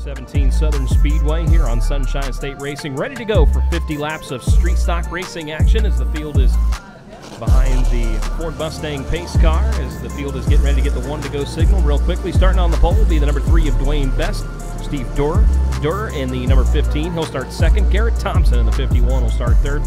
417 Southern Speedway here on Sunshine State Racing, ready to go for 50 laps of street stock racing action as the field is behind the Ford Mustang pace car, as the field is getting ready to get the one-to-go signal real quickly. Starting on the pole will be the number 3 of Dwayne Best, Steve Durer in the number 15. He'll start second. Garrett Thompson in the 51 will start third.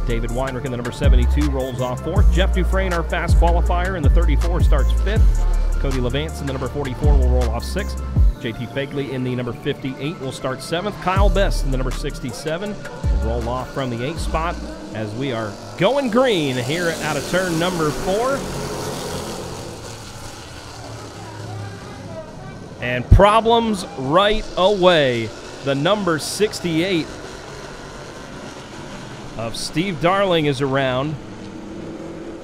David Weinrich in the number 72 rolls off fourth. Jeff Dufresne, our fast qualifier, in the 34 starts fifth. Cody Levance in the number 44 will roll off sixth. JT Fagley in the number 58 will start seventh. Kyle Best in the number 67 will roll off from the 8th spot as we are going green here out of turn number 4. And problems right away. The number 68 of Steve Darling is around,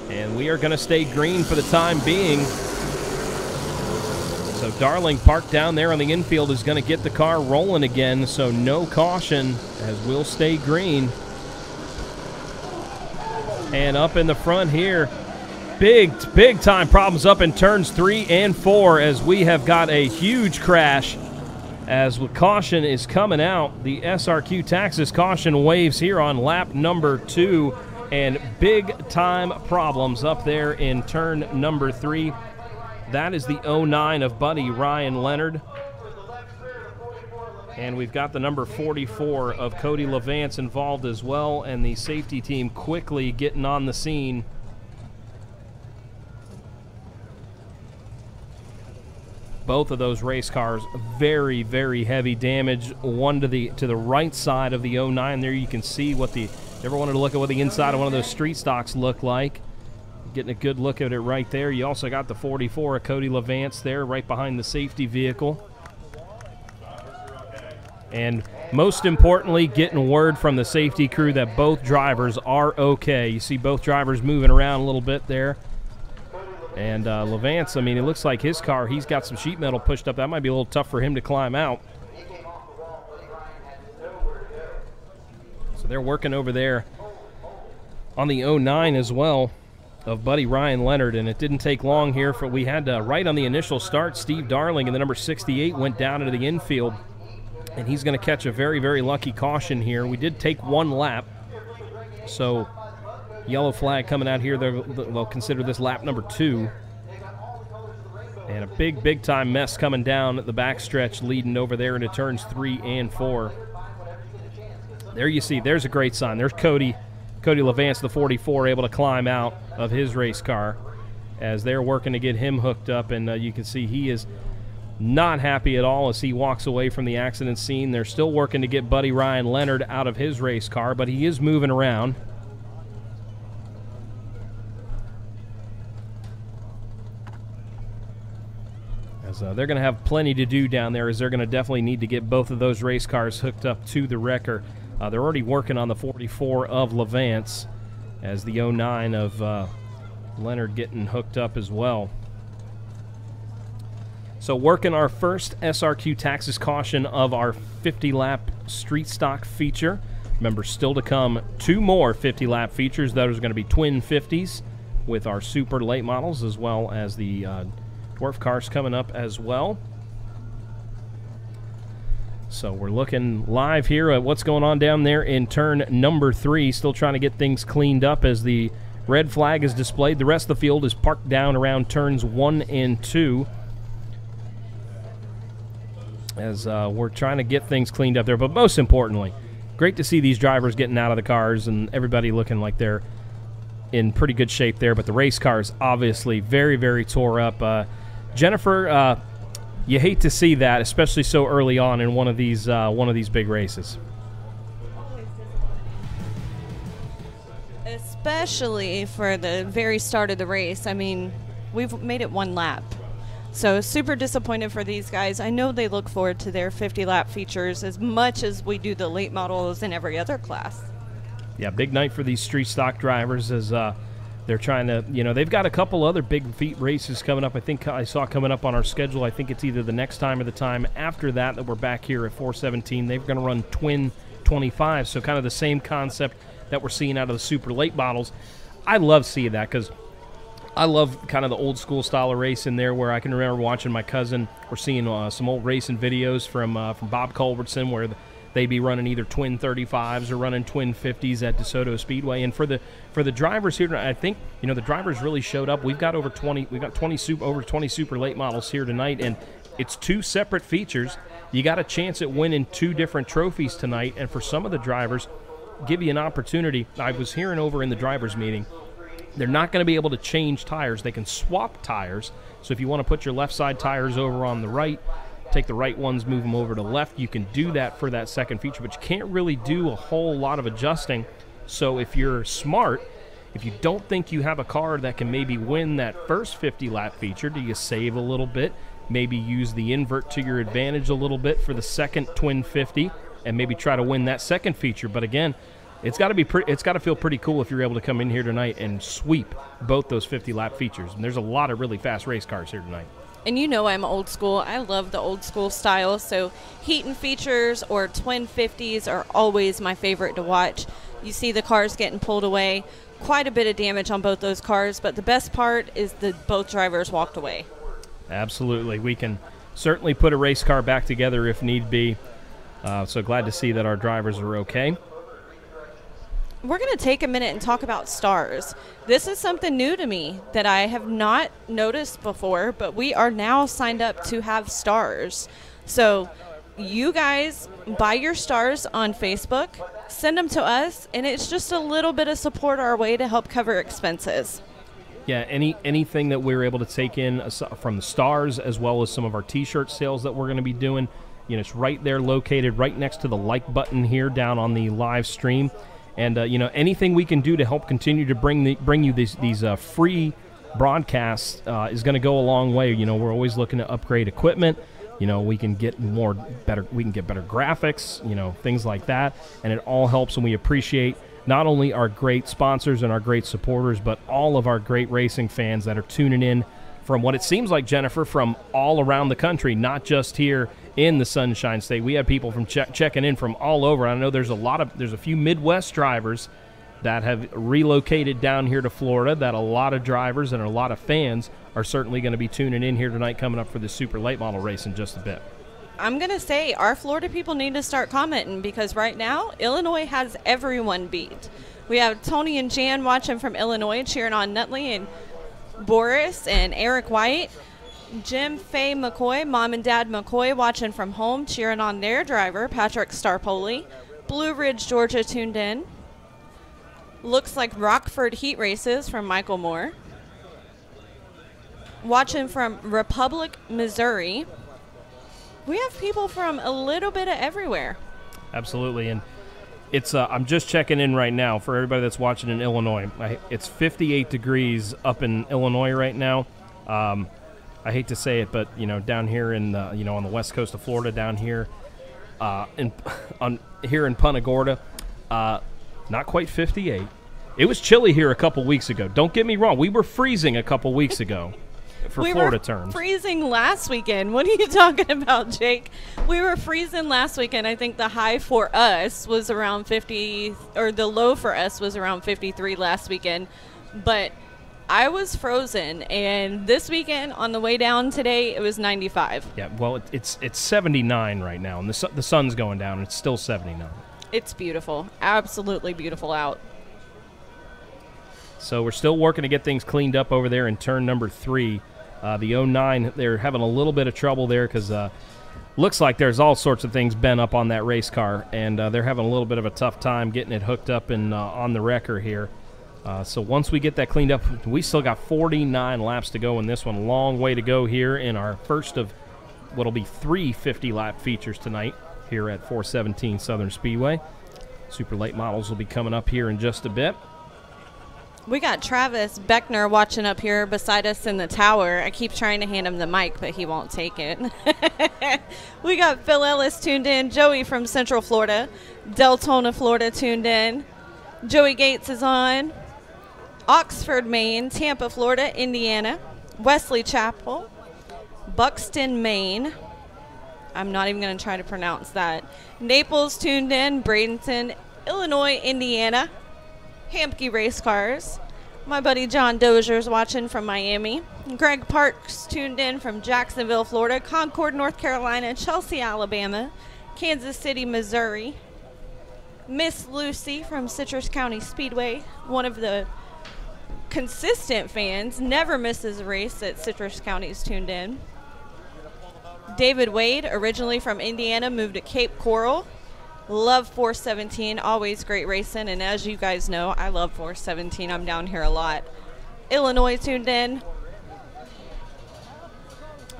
and we are going to stay green for the time being. So Darling, parked down there on the infield, is going to get the car rolling again, so no caution as we'll stay green. And up in the front here, big time problems up in turns 3 and 4 as we have got a huge crash. As with caution is coming out, the SRQ Taxis caution waves here on lap number 2, and big time problems up there in turn number 3. That is the 09 of Buddy Ryan Leonard. And we've got the number 44 of Cody Levance involved as well, and the safety team quickly getting on the scene. Both of those race cars, very, very heavy damage. One to the right side of the 09 there. You can see what the, never wanted to look at what the inside of one of those street stocks look like. Getting a good look at it right there. You also got the 44 of Cody Levance there right behind the safety vehicle. And most importantly, getting word from the safety crew that both drivers are okay. You see both drivers moving around a little bit there. And Levance, I mean, it looks like his car, he's got some sheet metal pushed up. That might be a little tough for him to climb out. So they're working over there on the 09 as well of Buddy Ryan Leonard, and it didn't take long here for we had right on the initial start, Steve Darling in the number 68 went down into the infield, and he's going to catch a very, very lucky caution here. We did take one lap, so yellow flag coming out here. They'll consider this lap number 2. And a big time mess coming down at the backstretch leading over there into turns 3 and 4. There you see, there's a great sign. There's Cody Levance, the 44, able to climb out of his race car as they're working to get him hooked up, and you can see he is not happy at all as he walks away from the accident scene. They're still working to get Buddy Ryan Leonard out of his race car, but he is moving around. As they're going to have plenty to do down there, as they're going to definitely need to get both of those race cars hooked up to the wrecker. They're already working on the 44 of Levance, as the 09 of Leonard getting hooked up as well. So working our first SRQ Taxis caution of our 50-lap street stock feature. Remember, still to come 2 more 50-lap features. Those are going to be twin 50s with our super late models, as well as the dwarf cars coming up as well. So we're looking live here at what's going on down there in turn number 3. Still trying to get things cleaned up as the red flag is displayed. The rest of the field is parked down around turns 1 and 2. As we're trying to get things cleaned up there. But most importantly, great to see these drivers getting out of the cars and everybody looking like they're in pretty good shape there. But the race cars obviously very, very tore up. Jennifer, you hate to see that, especially so early on in one of these big races. Especially for the very start of the race. I mean, we've made it 1 lap. So super disappointed for these guys. I know they look forward to their 50-lap features as much as we do the late models in every other class. Yeah, big night for these street stock drivers as they're trying to, you know, they've got a couple other big feat races coming up. I think I saw coming up on our schedule. I think it's either the next time or the time after that we're back here at 417. They're going to run twin 25, so kind of the same concept that we're seeing out of the super late models. I love seeing that because I love kind of the old school style of racing there, where I can remember watching my cousin or seeing some old racing videos from Bob Culbertson, where they'd be running either twin 35s or running twin 50s at DeSoto Speedway. And for the drivers here, I think the drivers really showed up. We've got over 20 super late models here tonight, and it's 2 separate features. You got a chance at winning 2 different trophies tonight, and for some of the drivers, give you an opportunity. I was hearing over in the drivers meeting, they're not going to be able to change tires. They can swap tires. So if you want to put your left side tires over on the right, take the right ones, move them over to the left, you can do that for that second feature, but you can't really do a whole lot of adjusting. So if you're smart, if you don't think you have a car that can maybe win that first 50-lap feature, do you save a little bit, maybe use the invert to your advantage a little bit for the second twin 50, and maybe try to win that second feature. But again, it's got to feel pretty cool if you're able to come in here tonight and sweep both those 50-lap features. And there's a lot of really fast race cars here tonight. And I'm old school. I love the old school style. So Heaton features or twin 50s are always my favorite to watch. You see the cars getting pulled away. Quite a bit of damage on both those cars, but the best part is that both drivers walked away. Absolutely. We can certainly put a race car back together if need be. So glad to see that our drivers are okay. We're going to take a minute and talk about stars. This is something new to me that I have not noticed before, but we are now signed up to have stars. So you guys buy your stars on Facebook, send them to us, and it's just a little bit of support our way to help cover expenses. Yeah, anything that we're able to take in from the stars, as well as some of our T-shirt sales that we're going to be doing, it's right there located right next to the like button here down on the live stream. And, anything we can do to help continue to bring you these free broadcasts is going to go a long way. We're always looking to upgrade equipment. We can get better graphics, things like that. And it all helps, and we appreciate not only our great sponsors and our great supporters, but all of our great racing fans that are tuning in from what it seems like, Jennifer, from all around the country, not just here in the Sunshine State. We have people from checking in from all over. I know there's a few Midwest drivers that have relocated down here to Florida, that a lot of drivers and a lot of fans are certainly going to be tuning in here tonight, coming up for the super late model race in just a bit. I'm going to say our Florida people need to start commenting, because right now Illinois has everyone beat. We have Tony and Jan watching from Illinois, cheering on Nutley and Boris and Eric White. Jim, Faye McCoy, Mom and Dad McCoy watching from home, cheering on their driver, Patrick Starpoli. Blue Ridge, Georgia tuned in. Looks like Rockford Heat Races from Michael Moore. Watching from Republic, Missouri. We have people from a little bit of everywhere. Absolutely, and it's I'm just checking in right now for everybody that's watching in Illinois. It's 58 degrees up in Illinois right now. I hate to say it, but down here in on the west coast of Florida, down here here in Punta Gorda, not quite 58. It was chilly here a couple weeks ago. Don't get me wrong, we were freezing a couple weeks ago. For Florida terms. We were freezing last weekend. What are you talking about, Jake? We were freezing last weekend. I think the high for us was around 50, or the low for us was around 53 last weekend. But I was frozen, and this weekend on the way down today, it was 95. Yeah, well, it's 79 right now, and the sun's going down, and it's still 79. It's beautiful. Absolutely beautiful out. So we're still working to get things cleaned up over there in turn number 3. The 09, they're having a little bit of trouble there because looks like there's all sorts of things bent up on that race car, and they're having a little bit of a tough time getting it hooked up and on the wrecker here. So once we get that cleaned up, we still got 49 laps to go in this one. Long way to go here in our first of what'll be 3 50-lap features tonight here at 417 Southern Speedway. Super late models will be coming up here in just a bit. We got Travis Beckner watching up here beside us in the tower. I keep trying to hand him the mic, but he won't take it. We got Phil Ellis tuned in. Joey from Central Florida. Deltona, Florida tuned in. Joey Gates is on. Oxford, Maine. Tampa, Florida. Indiana. Wesley Chapel. Buxton, Maine. I'm not even going to try to pronounce that. Naples tuned in. Bradenton, Illinois, Indiana. Hampke Race Cars, My buddy John Dozier's watching from Miami. Greg Parks tuned in from Jacksonville, Florida. Concord, North Carolina. Chelsea, Alabama. Kansas City, Missouri. Miss Lucy from Citrus County Speedway. One of the consistent fans. Never misses a race at Citrus County is tuned in. David Wade, originally from Indiana, moved to Cape Coral. Love 417, always great racing, and as you guys know, I love 417. I'm down here a lot. Illinois tuned in.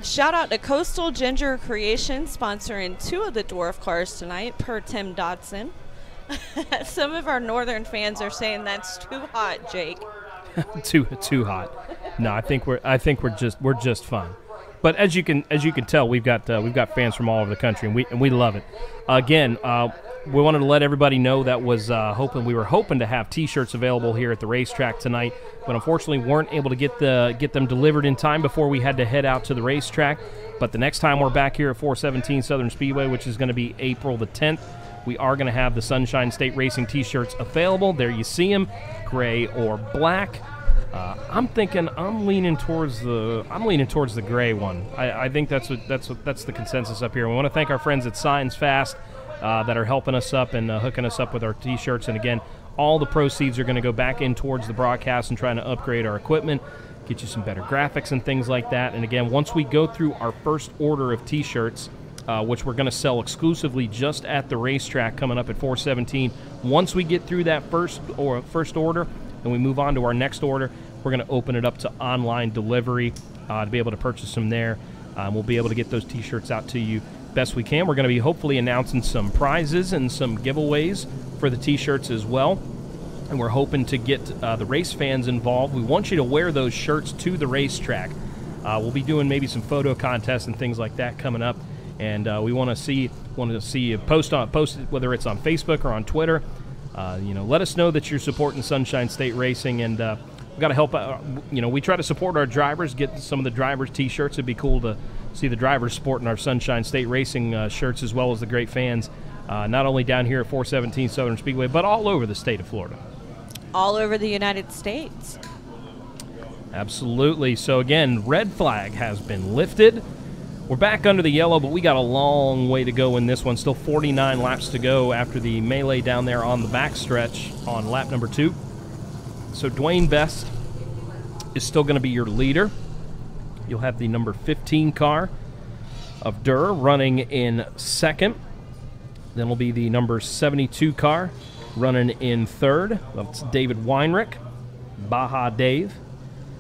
Shout out to Coastal Ginger Creations, sponsoring 2 of the dwarf cars tonight, per Tim Dodson. Some of our northern fans are saying that's too hot, Jake. too hot. No, I think we're just fine. But as you can tell, we've got fans from all over the country, and we love it. Again, we wanted to let everybody know that we were hoping to have T-shirts available here at the racetrack tonight, but unfortunately weren't able to get them delivered in time before we had to head out to the racetrack. But the next time we're back here at 417 Southern Speedway, which is going to be April the 10th, we are going to have the Sunshine State Racing T-shirts available. There you see them, gray or black. I'm leaning towards the gray one. I think that's the consensus up here. We want to thank our friends at Signs Fast that are helping us up and hooking us up with our T-shirts. And again, all the proceeds are going to go back in towards the broadcast and trying to upgrade our equipment, get you some better graphics and things like that. And again, once we go through our first order of T-shirts, which we're going to sell exclusively just at the racetrack coming up at 417, once we get through that first order and we move on to our next order, we're going to open it up to online delivery to be able to purchase them there. We'll be able to get those T-shirts out to you best we can. We're going to be hopefully announcing some prizes and some giveaways for the T-shirts as well. And we're hoping to get the race fans involved. We want you to wear those shirts to the racetrack. We'll be doing maybe some photo contests and things like that coming up. And we want to see you post it, whether it's on Facebook or on Twitter. Let us know that you're supporting Sunshine State Racing, and we've got to help out. We try to support our drivers, get some of the drivers' T-shirts. It'd be cool to see the drivers sporting our Sunshine State Racing shirts, as well as the great fans, not only down here at 417 Southern Speedway, but all over the state of Florida. All over the United States. Absolutely. So again, red flag has been lifted. We're back under the yellow, but we got a long way to go in this one. Still 49 laps to go after the melee down there on the backstretch on lap number 2. So Dwayne Best is still going to be your leader. You'll have the number 15 car of Durr running in second. Then will be the number 72 car running in third. That's David Weinrich, Baja Dave.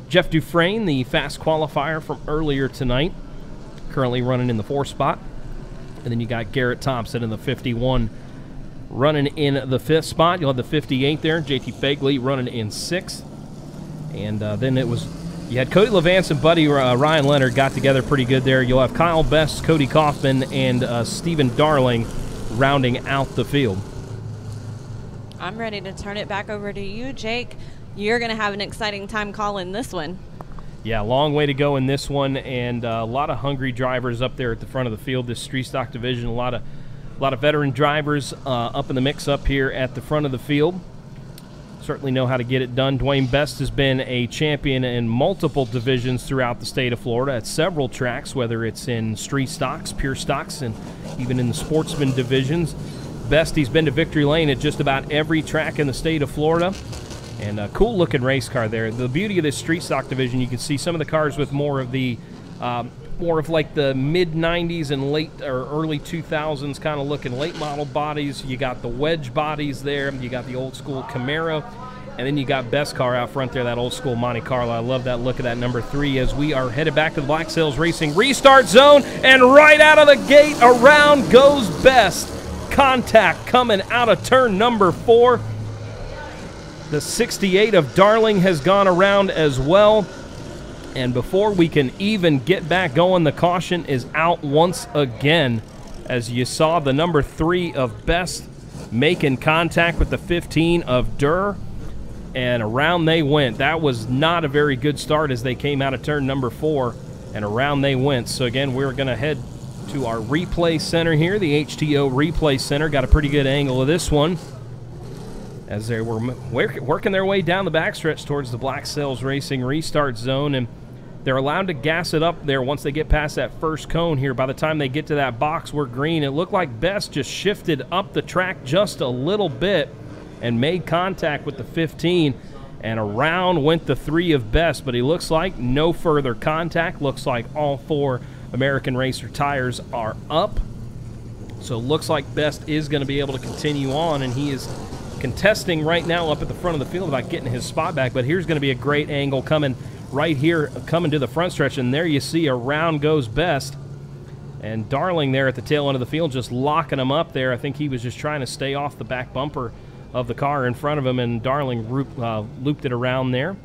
Jeff Dufresne, the fast qualifier from earlier tonight, currently running in the 4th spot. And then you got Garrett Thompson in the 51 running in the 5th spot. You'll have the 58 there, JT Fagley running in 6th. And then you had Cody Levance and buddy Ryan Leonard got together pretty good there. You'll have Kyle Best, Cody Kaufman, and Stephen Darling rounding out the field. I'm ready to turn it back over to you, Jake. You're going to have an exciting time calling this one. Yeah, long way to go in this one, and a lot of hungry drivers up there at the front of the field. This street stock division, a lot of veteran drivers up in the mix up here at the front of the field. Certainly know how to get it done. Dwayne Best has been a champion in multiple divisions throughout the state of Florida at several tracks, whether it's in street stocks, pure stocks, and even in the sportsman divisions. Best, he's been to victory lane at just about every track in the state of Florida. And a cool-looking race car there. The beauty of this street stock division, you can see some of the cars with more of like the mid-'90s and late or early 2000s kind of looking late model bodies. You got the wedge bodies there. You got the old-school Camaro. And then you got Best car out front there, that old-school Monte Carlo. I love that look of that number 3 as we are headed back to the Black Sails Racing restart zone. And right out of the gate, around goes Best. Contact coming out of turn number 4. The 68 of Darling has gone around as well. And before we can even get back going, the caution is out once again. As you saw, the number 3 of Best making contact with the 15 of Durr. And around they went. That was not a very good start as they came out of turn number 4. And around they went. So again, we're going to head to our replay center here. The HTO replay center. Got a pretty good angle of this one. as they were working their way down the backstretch towards the Black Sails Racing restart zone, and they're allowed to gas it up there once they get past that first cone here. By the time they get to that box where green, it looked like Best just shifted up the track just a little bit and made contact with the 15, and around went the 3 of Best, but he looks like no further contact. Looks like all 4 American Racer tires are up. So it looks like Best is going to be able to continue on, and he is contesting right now up at the front of the field about getting his spot back. But here's going to be a great angle coming right here, coming to the front stretch, and there you see around goes Best. And Darling there at the tail end of the field just locking him up there. I think he was just trying to stay off the back bumper of the car in front of him, and Darling looped it around there.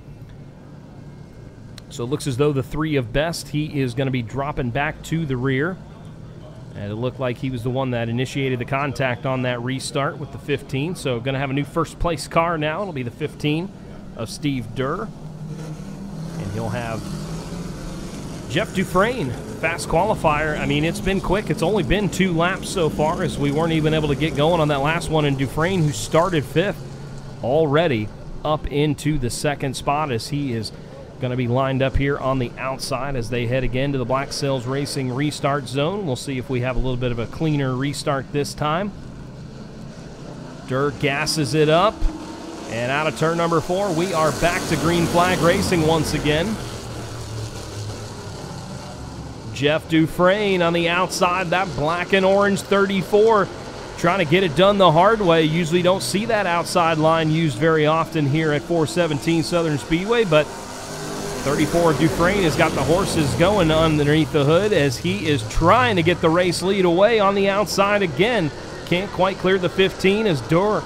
So it looks as though the 3 of Best, he is going to be dropping back to the rear. And it looked like he was the one that initiated the contact on that restart with the 15. So going to have a new first-place car now. It'll be the 15 of Steve Durr. And he'll have Jeff Dufresne, fast qualifier. I mean, it's been quick. It's only been 2 laps so far, as we weren't even able to get going on that last one. And Dufresne, who started 5th, already up into the 2nd spot, as he is going to be lined up here on the outside as they head again to the Black Sails Racing restart zone. We'll see if we have a little bit of a cleaner restart this time. Durr gasses it up, and out of turn number 4, we are back to green flag racing once again. Jeff Dufresne on the outside, that black and orange 34, trying to get it done the hard way. Usually don't see that outside line used very often here at 417 Southern Speedway, but 34 Dufresne has got the horses going underneath the hood as he is trying to get the race lead away on the outside again. Can't quite clear the 15 as Durr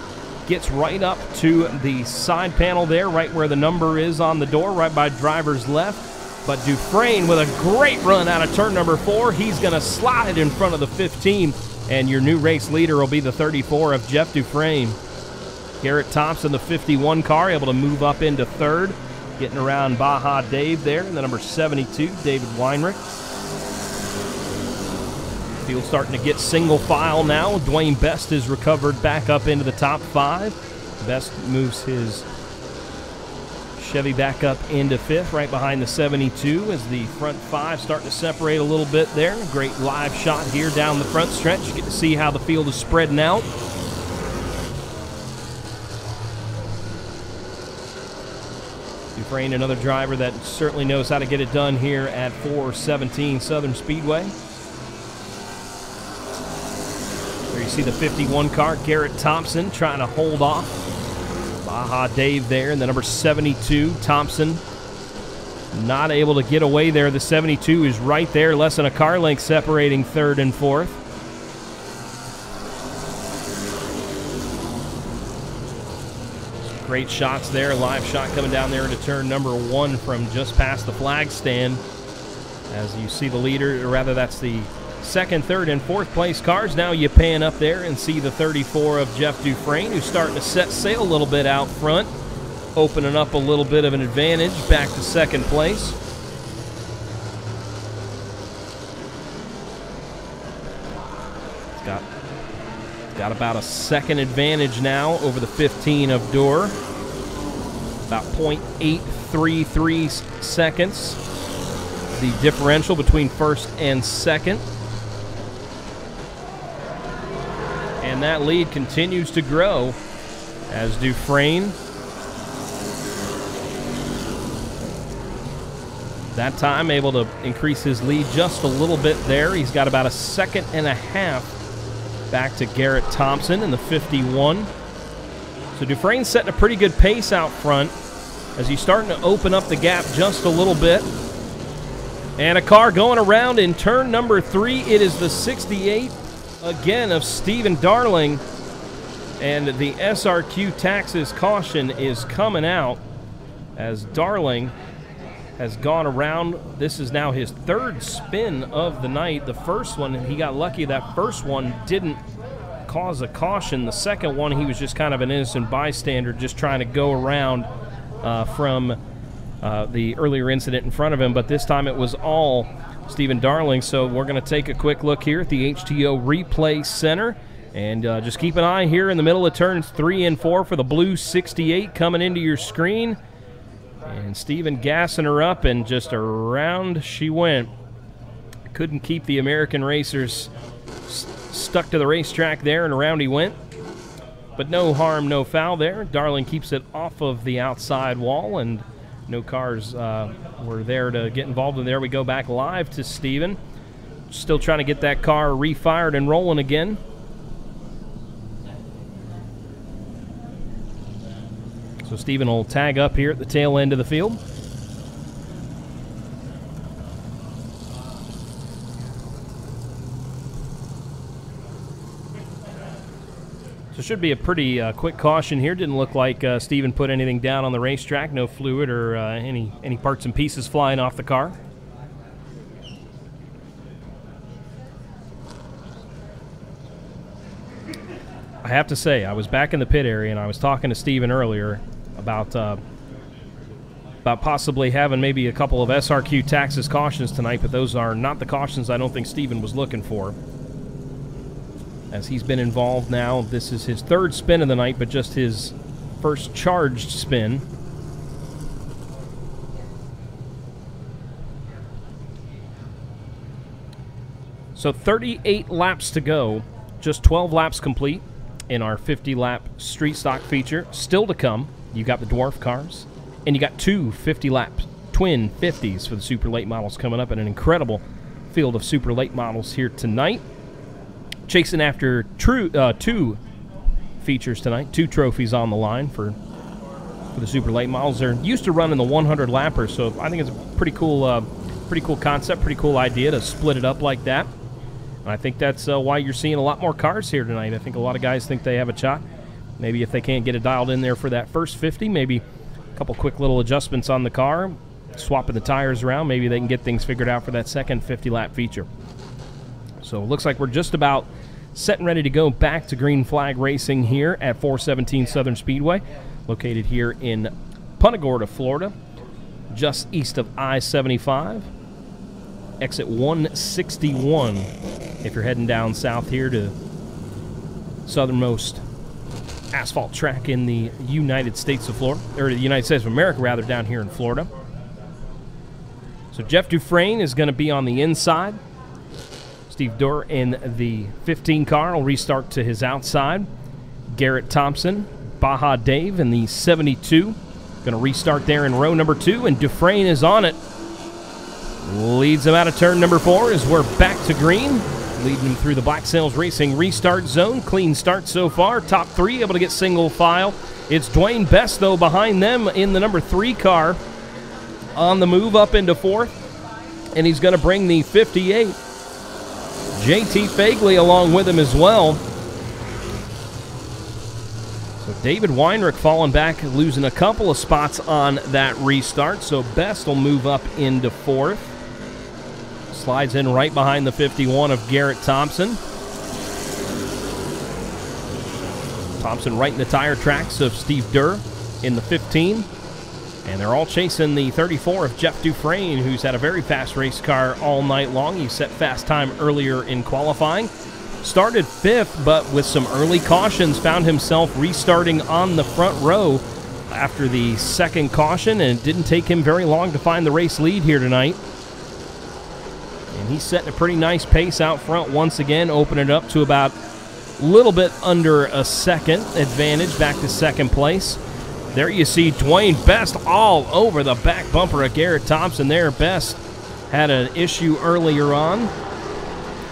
gets right up to the side panel there, right where the number is on the door, right by driver's left. But Dufresne with a great run out of turn number 4. He's going to slide in front of the 15, and your new race leader will be the 34 of Jeff Dufresne. Garrett Thompson, the 51 car, able to move up into 3rd. Getting around Baja Dave there, and the number 72, David Weinrich. Field starting to get single file now. Dwayne Best is recovered back up into the top 5. Best moves his Chevy back up into 5th, right behind the 72, as the front 5 starting to separate a little bit there. Great live shot here down the front stretch. You get to see how the field is spreading out. Dufresne, another driver that certainly knows how to get it done here at 417 Southern Speedway. There you see the 51 car, Garrett Thompson, trying to hold off Baja Dave there, and the number 72, Thompson, not able to get away there. The 72 is right there, less than a car length separating 3rd and 4th. Great shots there. Live shot coming down there into turn number 1 from just past the flag stand. As you see the leader, or rather that's the 2nd, 3rd, and 4th place cars. Now you pan up there and see the 34 of Jeff Dufresne, who's starting to set sail a little bit out front, opening up a little bit of an advantage back to 2nd place. Got about a 2nd advantage now over the 15 of Durr. About 0.833 seconds. The differential between 1st and 2nd. And that lead continues to grow as Dufresne, that time able to increase his lead just a little bit there. He's got about a 1.5 seconds back to Garrett Thompson in the 51. So Dufresne's setting a pretty good pace out front as he's starting to open up the gap just a little bit. And a car going around in turn number 3. It is the 68 again of Stephen Darling. And the SRQ Taxes caution is coming out as Darling has gone around. This is now his 3rd spin of the night. The first one, he got lucky. That first one didn't cause a caution. The second one, he was just kind of an innocent bystander, just trying to go around from the earlier incident in front of him. But this time it was all Stephen Darling. So we're going to take a quick look here at the HTO Replay Center And just keep an eye here in the middle of turns 3 and 4 for the blue 68 coming into your screen. And Steven gassing her up, and just around she went. Couldn't keep the American racers stuck to the racetrack there, and around he went. But no harm, no foul there. Darling keeps it off of the outside wall, and no cars were there to get involved. And there we go back live to Steven. Still trying to get that car refired and rolling again. So Steven will tag up here at the tail end of the field. So it should be a pretty quick caution here. Didn't look like Steven put anything down on the racetrack. No fluid or any parts and pieces flying off the car. I have to say, I was back in the pit area, and I was talking to Steven earlier about possibly having maybe a couple of SRQ Taxis cautions tonight, but those are not the cautions I don't think Steven was looking for. As he's been involved now, this is his third spin of the night, but just his first charged spin. So 38 laps to go, just 12 laps complete in our 50-lap street stock feature. Still to come, you got the dwarf cars, and you got 2 50-lap twin 50s for the super late models coming up, and an incredible field of super late models here tonight. Chasing after 2 features tonight, 2 trophies on the line for the super late models. They're used to running the 100-lapper, so I think it's a pretty cool concept, pretty cool idea to split it up like that. And I think that's why you're seeing a lot more cars here tonight. I think a lot of guys think they have a shot. Maybe if they can't get it dialed in there for that first 50, maybe a couple quick little adjustments on the car, swapping the tires around, maybe they can get things figured out for that second 50-lap feature. So it looks like we're just about set and ready to go back to green flag racing here at 417 Southern Speedway, located here in Punta Gorda, Florida, just east of I-75. Exit 161 if you're heading down south here to southernmost asphalt track in the United States of Florida, or the United States of America rather, down here in Florida. So Jeff Dufresne is going to be on the inside. Steve Durr in the 15 car will restart to his outside. Garrett Thompson, Baja Dave in the 72, going to restart there in row number 2, and Dufresne is on it. Leads him out of turn number 4 as we're back to green. Leading him through the Black Sails Racing restart zone. Clean start so far. Top 3 able to get single file. It's Dwayne Best, though, behind them in the number 3 car. On the move up into 4th. And he's going to bring the 58. JT Fagley along with him as well. So David Weinrich falling back, losing a couple of spots on that restart. So Best will move up into 4th. Slides in right behind the 51 of Garrett Thompson. Thompson right in the tire tracks of Steve Durr in the 15. And they're all chasing the 34 of Jeff Dufresne, who's had a very fast race car all night long. He set fast time earlier in qualifying. Started 5th, but with some early cautions, found himself restarting on the front row after the second caution, and it didn't take him very long to find the race lead here tonight. And he's setting a pretty nice pace out front once again, opening it up to about a little bit under a second advantage, back to second place. There you see Dwayne Best all over the back bumper of Garrett Thompson there. Best had an issue earlier on,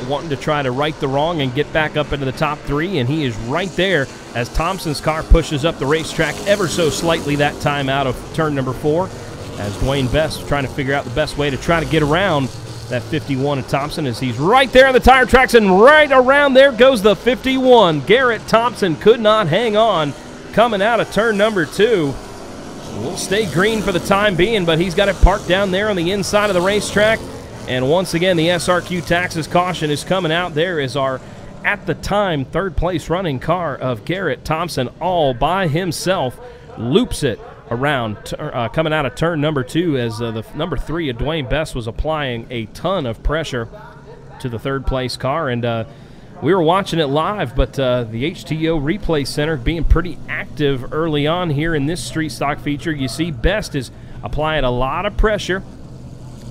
wanting to try to right the wrong and get back up into the top 3, and he is right there as Thompson's car pushes up the racetrack ever so slightly that time out of turn number 4, as Dwayne Best trying to figure out the best way to try to get around that 51 of Thompson, as he's right there on the tire tracks, and right around there goes the 51. Garrett Thompson could not hang on coming out of turn number 2. We'll stay green for the time being, but he's got it parked down there on the inside of the racetrack. And once again, the SRQ Taxis caution is coming out. There is our, at the time, third place running car of Garrett Thompson all by himself. Loops it around, coming out of turn number 2, as the number 3 of Dwayne Best was applying a ton of pressure to the third place car. And We were watching it live, but the HTO Replay Center being pretty active early on here in this street stock feature. You see Best is applying a lot of pressure.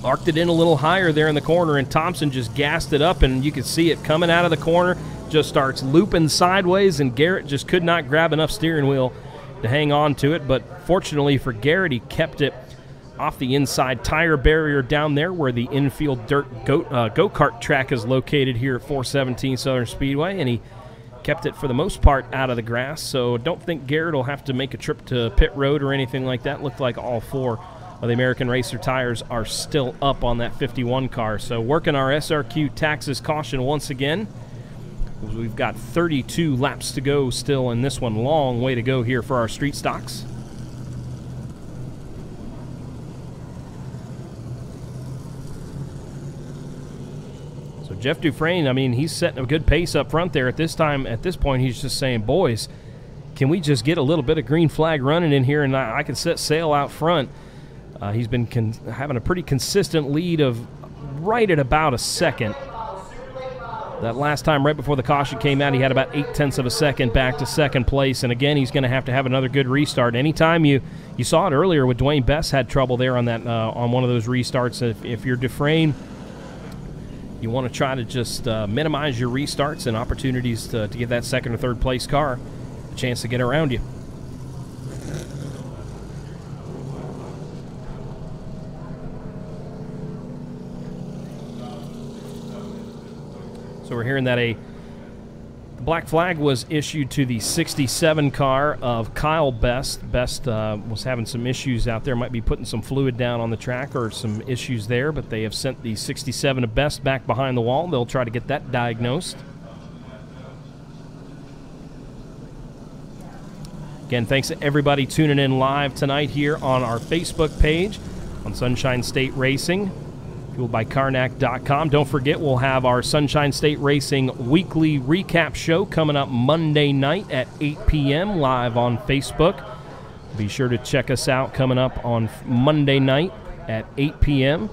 Arced it in a little higher there in the corner, and Thompson just gassed it up, and you can see it coming out of the corner, just starts looping sideways, and Garrett just could not grab enough steering wheel to hang on to it. But fortunately for Garrett, he kept it off the inside tire barrier down there where the infield dirt go-kart track is located here at 417 Southern Speedway, and he kept it for the most part out of the grass. So don't think Garrett will have to make a trip to pit road or anything like that. Looked like all four of the American Racer tires are still up on that 51 car. So working our SRQ taxes caution once again. We've got 32 laps to go still in this one. Long way to go here for our street stocks. So Jeff Dufresne, I mean, he's setting a good pace up front there. At this point, he's just saying, boys, can we just get a little bit of green flag running in here and I can set sail out front. He's been having a pretty consistent lead of right at about a second. That last time, right before the caution came out, he had about 0.8 of a second back to second place. And again, he's going to have another good restart. Anytime you saw it earlier with Dwayne Best had trouble there on that on one of those restarts. If you're Dufresne, you want to try to just minimize your restarts and opportunities to give that second or third place car a chance to get around you. So we're hearing that the black flag was issued to the 67 car of Kyle Best. Best was having some issues out there, might be putting some fluid down on the track or some issues there, but they have sent the 67 of Best back behind the wall. They'll try to get that diagnosed. Again, thanks to everybody tuning in live tonight here on our Facebook page on Sunshine State Racing, fueled by Karnac.com. Don't forget, we'll have our Sunshine State Racing weekly recap show coming up Monday night at 8 p.m. live on Facebook. Be sure to check us out coming up on Monday night at 8 p.m.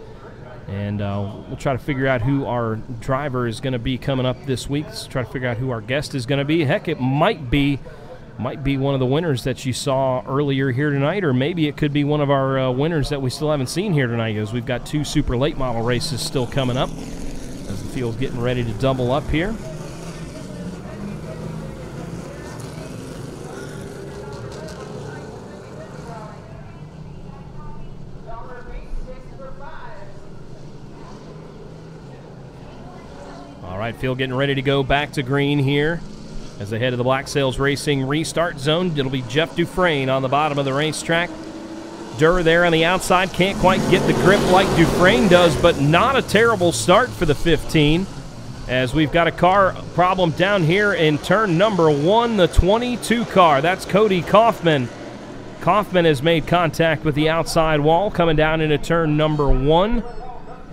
And we'll try to figure out who our driver is going to be coming up this week. Let's try to figure out who our guest is going to be. Heck, it might be one of the winners that you saw earlier here tonight, or maybe it could be one of our winners that we still haven't seen here tonight, as we've got two super late model races still coming up as the field's getting ready to double up here. All right, field getting ready to go back to green here. As they head to the Black Sails Racing restart zone, it'll be Jeff Dufresne on the bottom of the racetrack. Durr there on the outside, can't quite get the grip like Dufresne does, but not a terrible start for the 15. As we've got a car problem down here in turn number 1, the 22 car. That's Cody Kaufman. Kaufman has made contact with the outside wall coming down into turn number 1.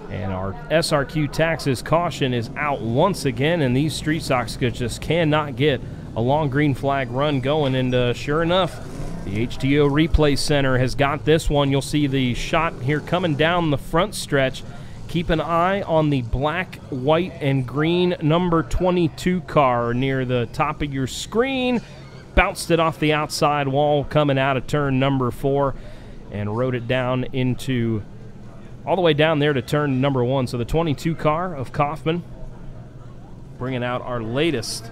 And our SRQ taxes caution is out once again, and these street stocks just cannot get a long green flag run going. And sure enough, the HTO Replay Center has got this one. You'll see the shot here coming down the front stretch. Keep an eye on the black, white, and green number 22 car near the top of your screen. Bounced it off the outside wall coming out of turn number 4 and rode it down into all the way down there to turn number 1. So the 22 car of Kaufman bringing out our latest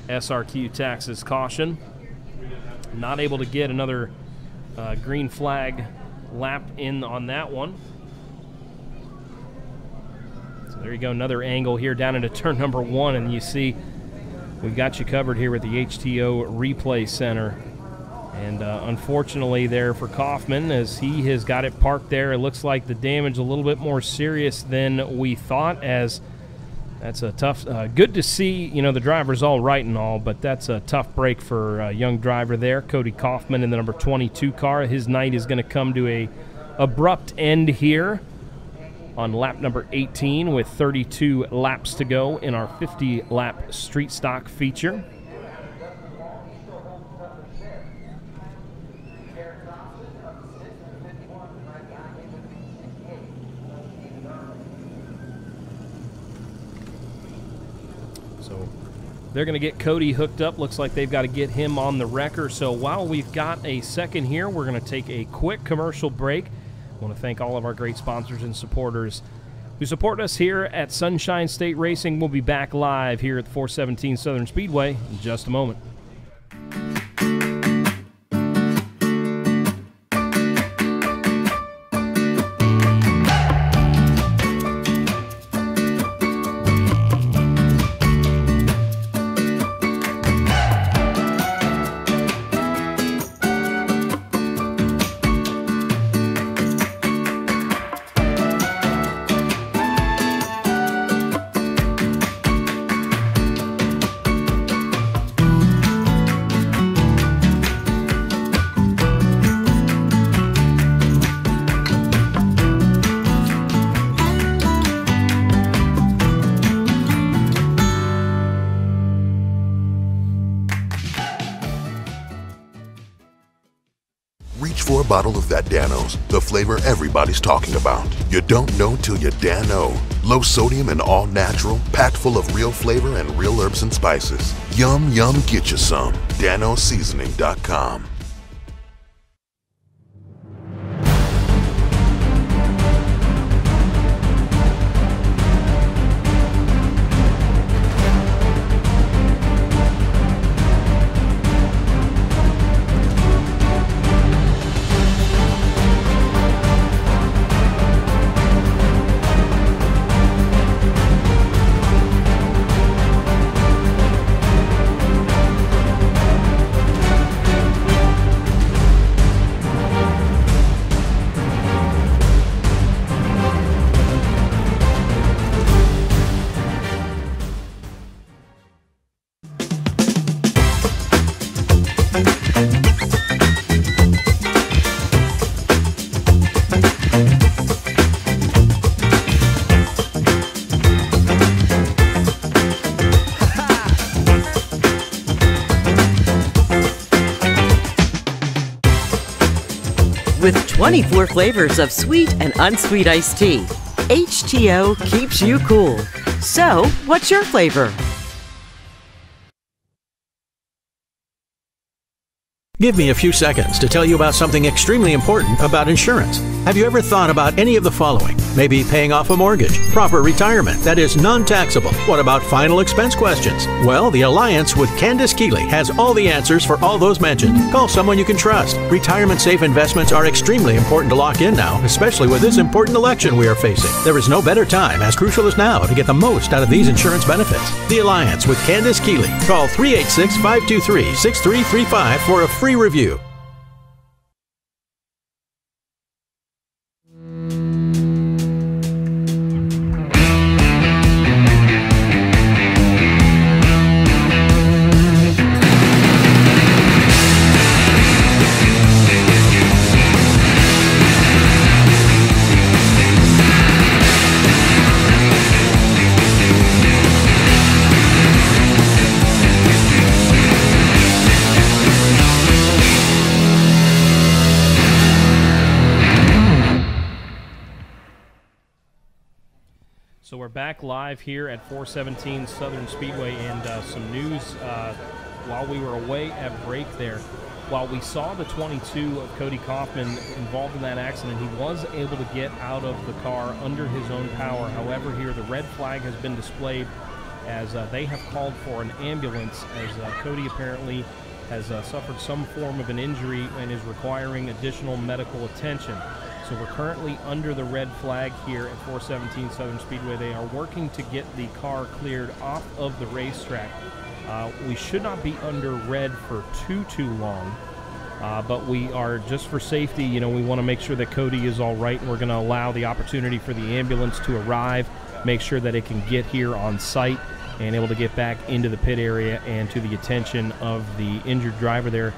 SRQ taxes caution. Not able to get another green flag lap in on that one. So there you go, another angle here down into turn number 1, and you see we've got you covered here with the HTO Replay Center. And unfortunately there for Kaufman, as he has got it parked there, it looks like the damage a little bit more serious than we thought, as that's a tough, good to see, you know, the driver's all right and all, but that's a tough break for a young driver there, Cody Kaufman in the number 22 car. His night is going to come to a abrupt end here on lap number 18 with 32 laps to go in our 50-lap street stock feature. They're going to get Cody hooked up. Looks like they've got to get him on the wrecker. So while we've got a second here, we're going to take a quick commercial break. I want to thank all of our great sponsors and supporters who support us here at Sunshine State Racing. We'll be back live here at the 417 Southern Speedway in just a moment. For a bottle of that Danos, the flavor everybody's talking about. You don't know till you Dano. Low sodium and all natural, packed full of real flavor and real herbs and spices. Yum, yum, get you some. DanoSeasoning.com. With 24 flavors of sweet and unsweet iced tea, HTO keeps you cool. So, what's your flavor? Give me a few seconds to tell you about something extremely important about insurance. Have you ever thought about any of the following? Maybe paying off a mortgage, proper retirement that is non-taxable. What about final expense questions? Well, the Alliance with Candace Keeley has all the answers for all those mentioned. Call someone you can trust. Retirement-safe investments are extremely important to lock in now, especially with this important election we are facing. There is no better time, as crucial as now, to get the most out of these insurance benefits. The Alliance with Candace Keeley. Call 386-523-6335 for a free review. So we're back live here at 417 Southern Speedway, and some news while we were away at break there. While we saw the 22 of Cody Kaufman involved in that accident, he was able to get out of the car under his own power. However, here the red flag has been displayed as they have called for an ambulance, as Cody apparently has suffered some form of an injury and is requiring additional medical attention. So we're currently under the red flag here at 417 Southern Speedway. They are working to get the car cleared off of the racetrack. We should not be under red for too long, but we are, just for safety, you know, we want to make sure that Cody is all right, and we're going to allow the opportunity for the ambulance to arrive, make sure that it can get here on site and able to get back into the pit area and to the attention of the injured driver there.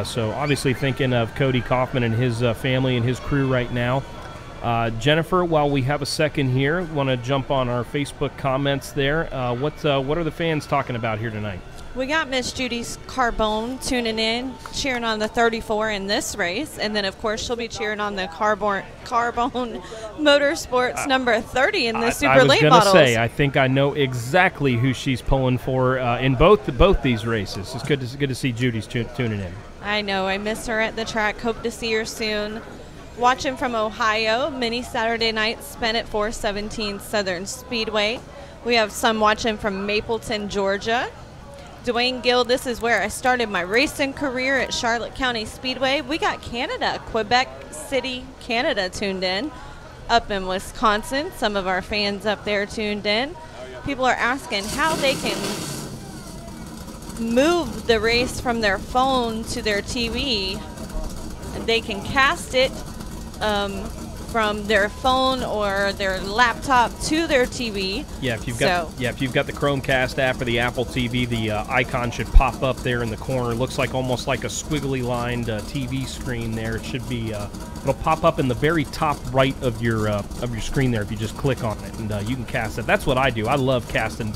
So obviously thinking of Cody Kaufman and his family and his crew right now. Jennifer, while we have a second here, want to jump on our Facebook comments there. What are the fans talking about here tonight? We got Miss Judy Carbone tuning in, cheering on the 34 in this race. And then, of course, she'll be cheering on the Carbone Motorsports number 30 in the Super Late Models. I was going to say, I think I know exactly who she's pulling for in both these races. It's good to see Judy's tuning in. I know. I missed her at the track. Hope to see her soon. Watching from Ohio, mini Saturday night spent at 417 Southern Speedway. We have some watching from Mapleton, Georgia. Dwayne Gill, this is where I started my racing career at Charlotte County Speedway. We got Canada, Quebec City, Canada tuned in. Up in Wisconsin, some of our fans up there tuned in. People are asking how they can move the race from their phone to their TV. They can cast it from their phone or their laptop to their TV. Yeah, if you've got the Chromecast app or the Apple TV, the icon should pop up there in the corner. It looks like almost like a squiggly lined TV screen there. It should be it'll pop up in the very top right of your screen there if you just click on it, and you can cast it. That's what I do. I love casting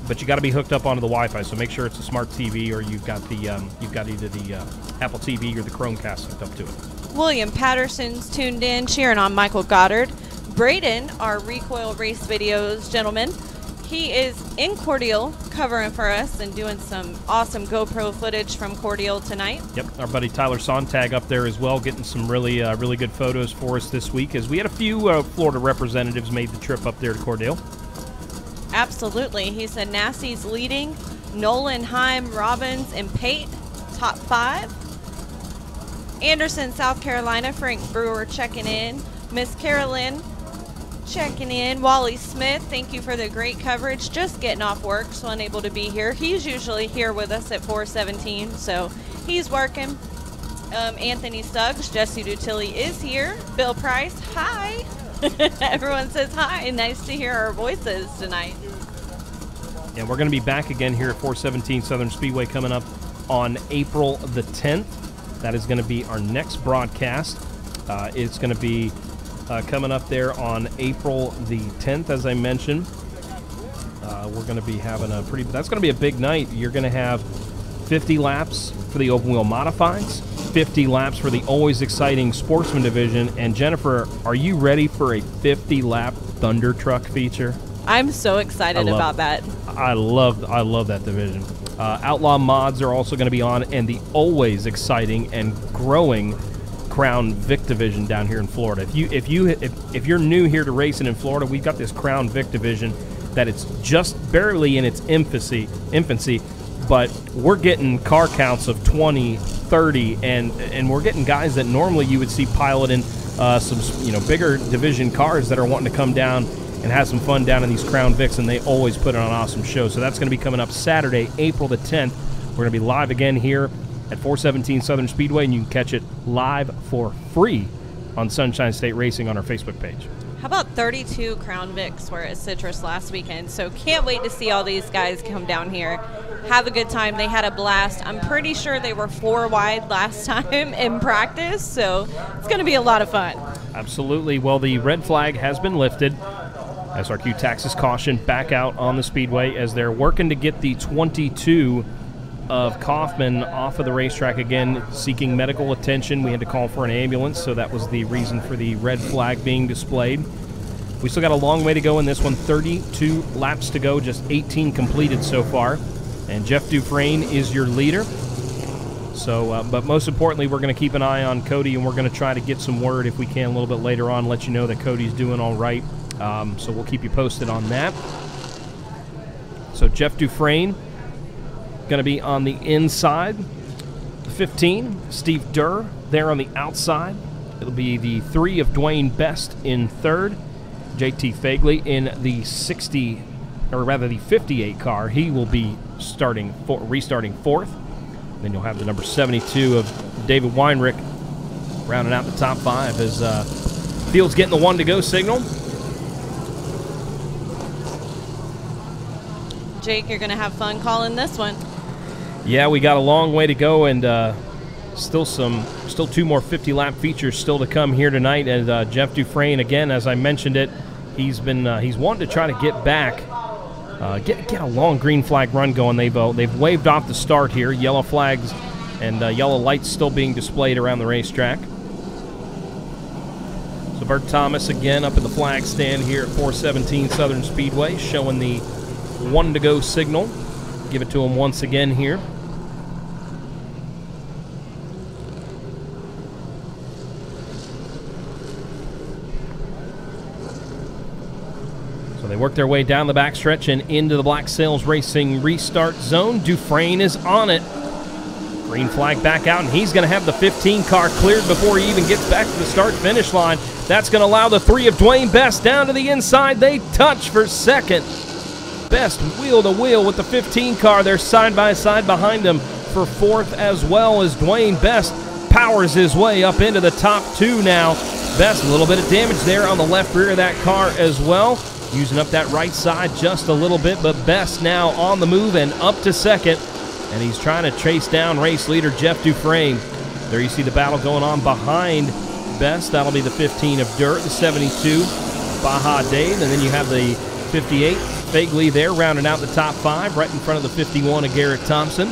but you got to be hooked up onto the Wi-Fi, so make sure it's a smart TV or you've got either the Apple TV or the Chromecast hooked up to it. William Patterson's tuned in, cheering on Michael Goddard. Braden, our Recoil Race Videos gentleman, he is in Cordial covering for us and doing some awesome GoPro footage from Cordial tonight. Yep, our buddy Tyler Sontag up there as well, getting some really good photos for us this week, as we had a few Florida representatives made the trip up there to Cordial. Absolutely. He said Nassie's leading, Nolan, Heim, Robbins, and Pate, top 5. Anderson, South Carolina, Frank Brewer checking in. Miss Carolyn checking in. Wally Smith, thank you for the great coverage. Just getting off work, so unable to be here. He's usually here with us at 417, so he's working. Anthony Suggs, Jesse Dutilli is here. Bill Price, hi. Everyone says hi. Nice to hear our voices tonight. And we're going to be back again here at 417 Southern Speedway coming up on April the 10th. That is going to be our next broadcast. It's going to be coming up there on April the 10th, as I mentioned. We're going to be having that's going to be a big night. You're going to have 50 laps for the open wheel modifieds, 50 laps for the always exciting sportsman division. And Jennifer, are you ready for a 50-lap Thunder Truck feature? I'm so excited about that. I love that division. Outlaw Mods are also going to be on, and the always exciting and growing Crown Vic division down here in Florida. If you're new here to racing in Florida, we've got this Crown Vic division that it's just barely in its infancy, but we're getting car counts of 20, 30, and we're getting guys that normally you would see piloting some bigger division cars that are wanting to come down and have some fun down in these Crown Vics, and they always put on an awesome show. So that's going to be coming up Saturday, April the 10th. We're going to be live again here at 417 Southern Speedway, and you can catch it live for free on Sunshine State Racing on our Facebook page. How about 32 Crown Vics were at Citrus last weekend? So can't wait to see all these guys come down here. Have a good time. They had a blast. I'm pretty sure they were 4 wide last time in practice, so it's going to be a lot of fun. Absolutely. Well, the red flag has been lifted. SRQ taxes caution back out on the speedway as they're working to get the 22 of Kaufman off of the racetrack again, seeking medical attention. We had to call for an ambulance, so that was the reason for the red flag being displayed. We still got a long way to go in this one. 32 laps to go, just 18 completed so far. And Jeff Dufresne is your leader. So, but most importantly, we're going to keep an eye on Cody, and we're going to try to get some word if we can a little bit later on, let you know that Cody's doing all right. So we'll keep you posted on that. So Jeff Dufresne going to be on the inside. The 15, Steve Durr there on the outside. It'll be the 3 of Dwayne Best in third. JT Fagley in the 58 car. He will be restarting fourth. Then you'll have the number 72 of David Weinrich rounding out the top 5 as Field's getting the 1 to go signal. Jake, you're going to have fun calling this one. Yeah, we got a long way to go, and Still 2 more 50-lap features still to come here tonight. And Jeff Dufresne, again, as I mentioned it, he's wanted to try to get back, get a long green flag run going. They've waved off the start here. Yellow flags and yellow lights still being displayed around the racetrack. So Bert Thomas again up in the flag stand here at 417 Southern Speedway, showing the 1 to go signal. Give it to him once again here. So they work their way down the backstretch and into the Black Sails Racing restart zone. Dufresne is on it. Green flag back out, and he's going to have the 15 car cleared before he even gets back to the start-finish line. That's going to allow the 3 of Dwayne Best down to the inside. They touch for second. Best wheel-to-wheel with the 15 car. They're side-by-side behind him for 4th, as well as Dwayne Best powers his way up into the top 2 now. Best, a little bit of damage there on the left rear of that car as well. Using up that right side just a little bit, but Best now on the move and up to second. And he's trying to chase down race leader Jeff Dufresne. There you see the battle going on behind Best. That'll be the 15 of Dirt, the 72 Baja Dave, and then you have the 58 Fagley there rounding out the top 5 right in front of the 51 of Garrett Thompson.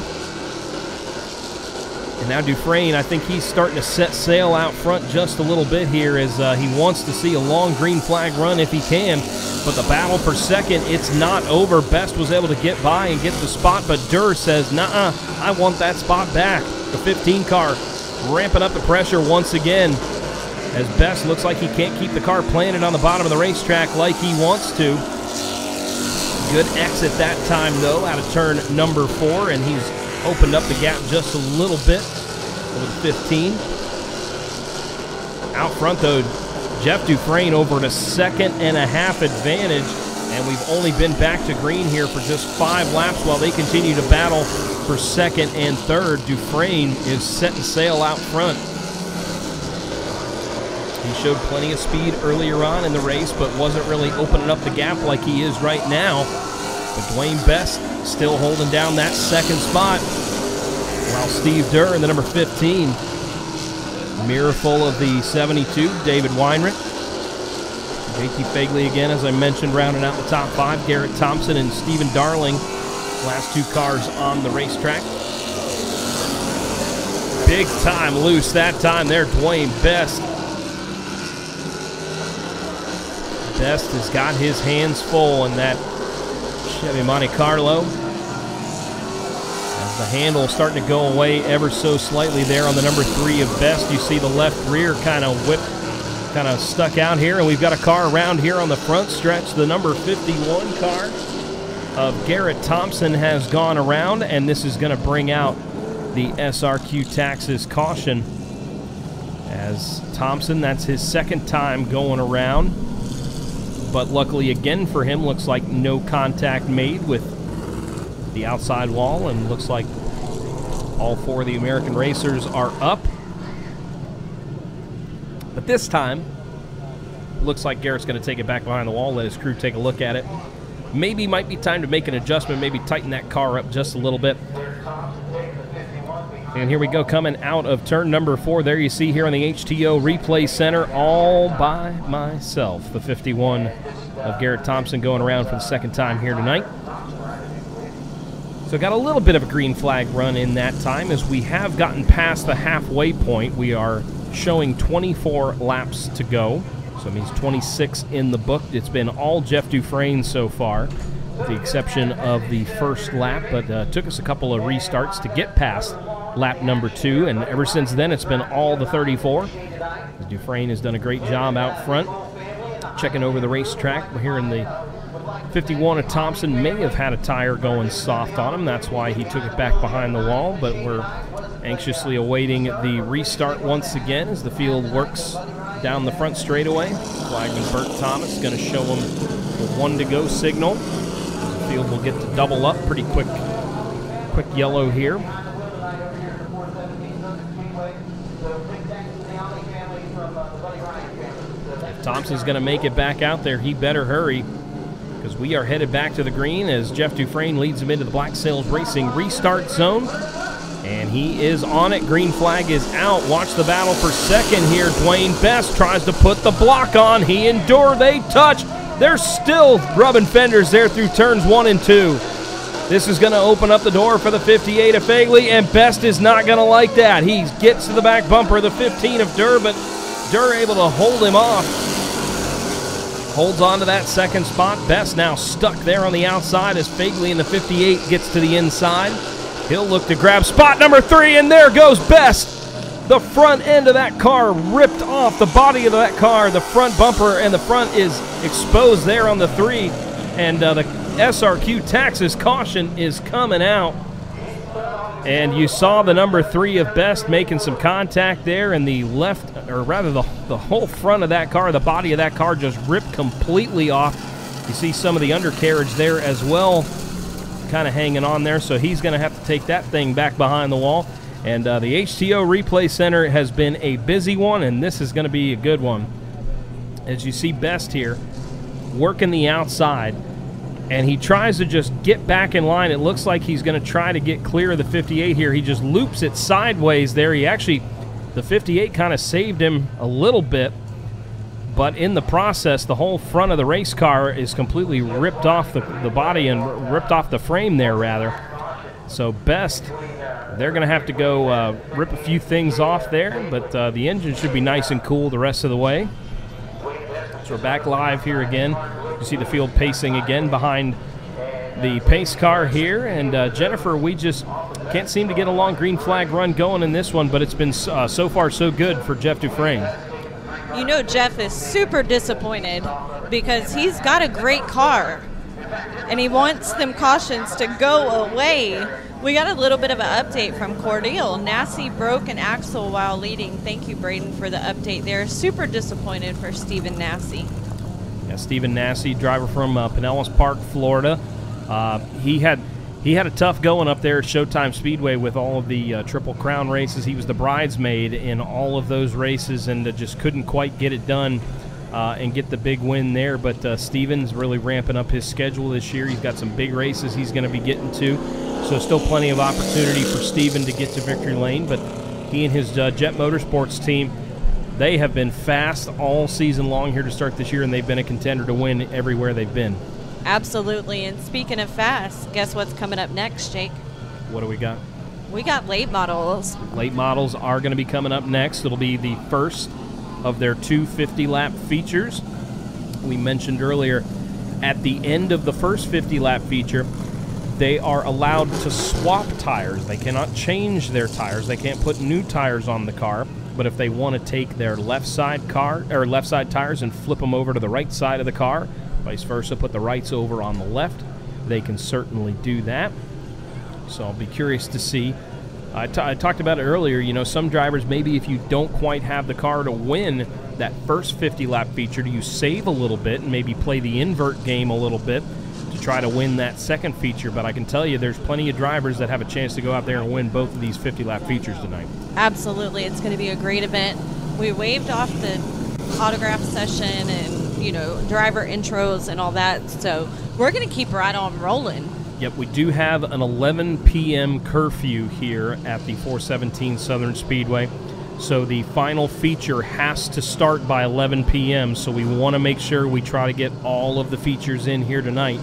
And now Dufresne, I think he's starting to set sail out front just a little bit here as he wants to see a long green flag run if he can. But the battle for second, it's not over. Best was able to get by and get the spot, but Durr says, nah, I want that spot back. The 15 car ramping up the pressure once again as Best looks like he can't keep the car planted on the bottom of the racetrack like he wants to. Good exit that time, though, out of turn number 4, and he's opened up the gap just a little bit over the 15. Out front, though, Jeff Dufresne over at a 2.5 advantage, and we've only been back to green here for just 5 laps while they continue to battle for 2nd and 3rd. Dufresne is setting sail out front. He showed plenty of speed earlier on in the race, but wasn't really opening up the gap like he is right now. But Dwayne Best still holding down that 2nd spot, while Steve Durr in the number 15. Mirrorful of the 72, David Weinrich. JT Fagley again, as I mentioned, rounding out the top 5. Garrett Thompson and Stephen Darling, last 2 cars on the racetrack. Big time loose that time there, Dwayne Best. Best has got his hands full in that Chevy Monte Carlo. The handle starting to go away ever so slightly there on the number 3 of Best. You see the left rear kind of stuck out here, and we've got a car around here on the front stretch. The number 51 car of Garrett Thompson has gone around, and this is going to bring out the SRQ Taxes caution. As Thompson, that's his 2nd time going around, but luckily again for him, looks like no contact made with the outside wall, and looks like all 4 of the American racers are up. But this time, looks like Garrett's going to take it back behind the wall, let his crew take a look at it. Maybe might be time to make an adjustment, maybe tighten that car up just a little bit. And here we go, coming out of turn number 4. There you see here on the HTO Replay Center, all by myself, the 51 of Garrett Thompson going around for the 2nd time here tonight. So got a little bit of a green flag run in that time as we have gotten past the halfway point. We are showing 24 laps to go. So it means 26 in the book. It's been all Jeff Dufresne so far, with the exception of the first lap, but took us a couple of restarts to get past lap number 2, and ever since then it's been all the 34. Dufresne has done a great job out front, checking over the racetrack. We're here in the 51 of Thompson may have had a tire going soft on him. That's why he took it back behind the wall, but we're anxiously awaiting the restart once again as the field works down the front straightaway. Flagman Bert Thomas going to show him the 1 to go signal. The field will get to double up pretty quick yellow here. If Thompson's going to make it back out there, he better hurry, because we are headed back to the green as Jeff Dufresne leads him into the Black Sails Racing restart zone. And he is on it. Green flag is out. Watch the battle for second here. Dwayne Best tries to put the block on. He and Durr, they touch. They're still rubbing fenders there through turns 1 and 2. This is going to open up the door for the 58 of Fagley, and Best is not going to like that. He gets to the back bumper of the 15 of Durr, but Durr able to hold him off. Holds on to that second spot. Best now stuck there on the outside as Fagley in the 58 gets to the inside. He'll look to grab spot number 3, and there goes Best. The front end of that car ripped off the body of that car. The front bumper and the front is exposed there on the 3. And the SRQ Texas caution is coming out. And you saw the number 3 of Best making some contact there, and the left, or rather the whole front of that car, the body of that car just ripped completely off. You see some of the undercarriage there as well, kind of hanging on there, so he's going to have to take that thing back behind the wall. And the HTO Replay Center has been a busy one, and this is going to be a good one. As you see Best here working the outside, and he tries to just get back in line. It looks like he's going to try to get clear of the 58 here. He just loops it sideways there. He actually, the 58 kind of saved him a little bit, but in the process, the whole front of the race car is completely ripped off the body and ripped off the frame there, rather. So Best, they're going to have to go rip a few things off there, but the engine should be nice and cool the rest of the way. So we're back live here again. You see the field pacing again behind the pace car here. And Jennifer, we just can't seem to get a long green flag run going in this one, but it's been so far so good for Jeff Dufresne. You know Jeff is super disappointed because he's got a great car, and he wants them cautions to go away. We got a little bit of an update from Cordele. Nassie broke an axle while leading. Thank you, Braden, for the update there. Super disappointed for Stephen Nassie. Yeah, Stephen Nassie, driver from Pinellas Park, Florida. He had a tough going up there at Showtime Speedway with all of the Triple Crown races. He was the bridesmaid in all of those races and just couldn't quite get it done and get the big win there. But Stephen's really ramping up his schedule this year. He's got some big races he's going to be getting to. So still plenty of opportunity for Stephen to get to victory lane. But he and his Jet Motorsports team, they have been fast all season long here to start this year, and they've been a contender to win everywhere they've been. Absolutely. And speaking of fast, guess what's coming up next, Jake? What do we got? We got late models. Late models are going to be coming up next. It'll be the first of their 2 50-lap features. We mentioned earlier, at the end of the first 50-lap feature, they are allowed to swap tires. They cannot change their tires. They can't put new tires on the car. But if they want to take their left side tires and flip them over to the right side of the car, vice versa, put the rights over on the left, they can certainly do that. So I'll be curious to see. I talked about it earlier. You know, some drivers, maybe if you don't quite have the car to win that first 50-lap feature, do you save a little bit and maybe play the invert game a little bit to try to win that second feature? But I can tell you there's plenty of drivers that have a chance to go out there and win both of these 50-lap features tonight. Absolutely. It's going to be a great event. We waived off the autograph session and, you know, driver intros and all that, so we're going to keep right on rolling. Yep, we do have an 11 p.m. curfew here at the 417 Southern Speedway. So the final feature has to start by 11 p.m., so we want to make sure we try to get all of the features in here tonight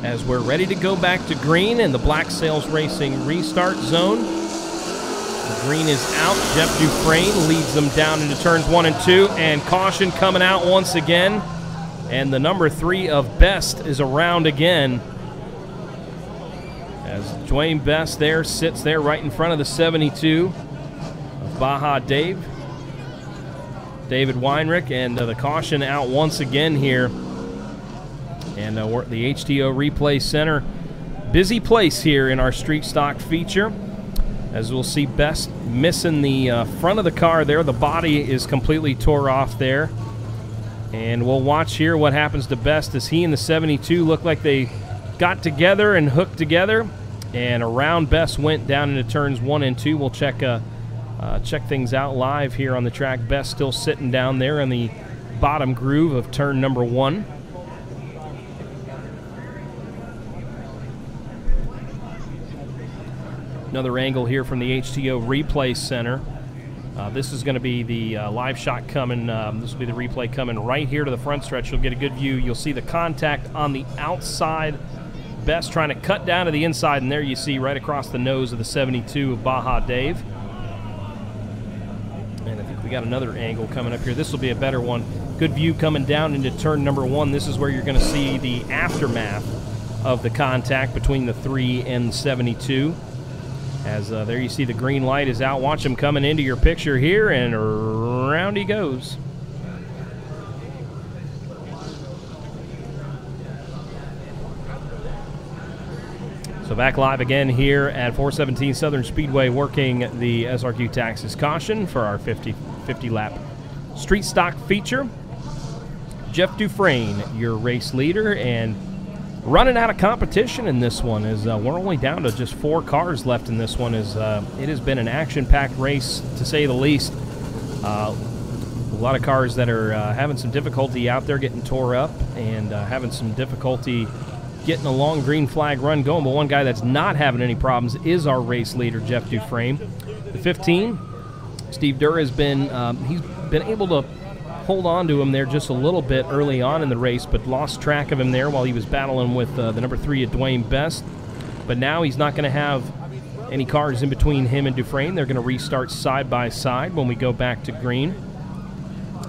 as we're ready to go back to green in the Black Sails Racing restart zone. The green is out. Jeff Dufresne leads them down into turns 1 and 2, and caution coming out once again. And the number 3 of Best is around again. As Dwayne Best there sits there right in front of the 72 of Baja David Weinrich, and the caution out once again here. And we're at the HTO Replay Center. Busy place here in our street stock feature. As we'll see Best missing the front of the car there. The body is completely tore off there. And we'll watch here what happens to Best as he and the 72 look like they got together and hooked together. And around Best went down into turns 1 and 2. We'll check things out live here on the track. Best still sitting down there in the bottom groove of turn number 1. Another angle here from the HTO Replay Center. This is going to be the live shot coming. This will be the replay coming right here to the front stretch. You'll get a good view. You'll see the contact on the outside. Best trying to cut down to the inside, and there you see right across the nose of the 72 of Baja Dave. And I think we got another angle coming up here. This will be a better one. Good view coming down into turn number 1. This is where you're going to see the aftermath of the contact between the 3 and 72. As there you see the green light is out. Watch him coming into your picture here, and around he goes. So back live again here at 417 Southern Speedway, working the SRQ Taxis caution for our 50-lap street stock feature. Jeff Dufresne, your race leader, and running out of competition in this one, as we're only down to just 4 cars left in this one. As it has been an action-packed race, to say the least. A lot of cars that are having some difficulty out there, getting tore up, and having some difficulty getting a long green flag run going. But one guy that's not having any problems is our race leader, Jeff Dufresne. The 15, Steve Durr has been he's been able to hold on to him there just a little bit early on in the race, but lost track of him there while he was battling with the number 3 at Dwayne Best. But now he's not going to have any cars in between him and Dufresne. They're going to restart side by side when we go back to green.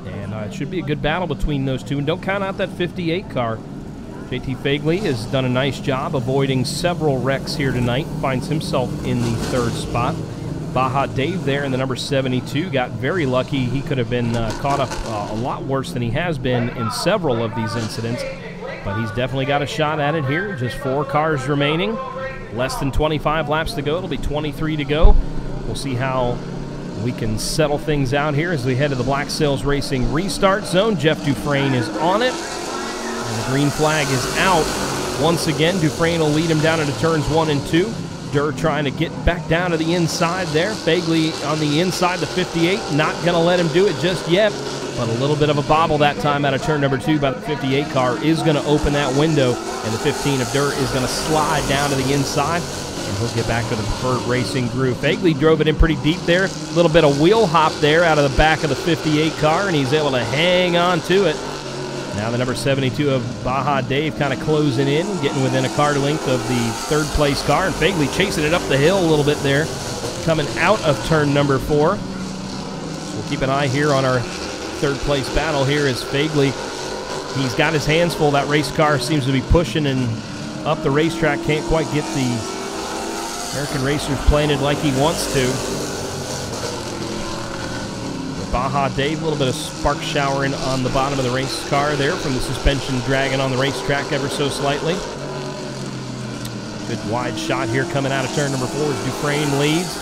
And it should be a good battle between those two. And don't count out that 58 car. JT Fagley has done a nice job avoiding several wrecks here tonight. Finds himself in the 3rd spot. Baja Dave there in the number 72 got very lucky. He could have been caught up a lot worse than he has been in several of these incidents. But he's definitely got a shot at it here. Just 4 cars remaining. Less than 25 laps to go. It'll be 23 to go. We'll see how we can settle things out here as we head to the Black Sails Racing restart zone. Jeff Dufresne is on it. And the green flag is out. Once again, Dufresne will lead him down into turns 1 and 2. Durr trying to get back down to the inside there. Fagley on the inside, the 58. Not going to let him do it just yet. But a little bit of a bobble that time out of turn number 2 by the 58 car is going to open that window. And the 15 of Durr is going to slide down to the inside. And he'll get back to the preferred racing groove. Fagley drove it in pretty deep there. A little bit of wheel hop there out of the back of the 58 car. And he's able to hang on to it. Now the number 72 of Baja Dave kind of closing in, getting within a car length of the 3rd place car, and Fagley chasing it up the hill a little bit there, coming out of turn number 4. So we'll keep an eye here on our 3rd place battle here as Fagley, he's got his hands full. That race car seems to be pushing and up the racetrack, can't quite get the American racers playing it like he wants to. Baja Dave, a little bit of spark showering on the bottom of the race car there from the suspension dragging on the racetrack ever so slightly. Good wide shot here coming out of turn number 4 as Dufresne leads.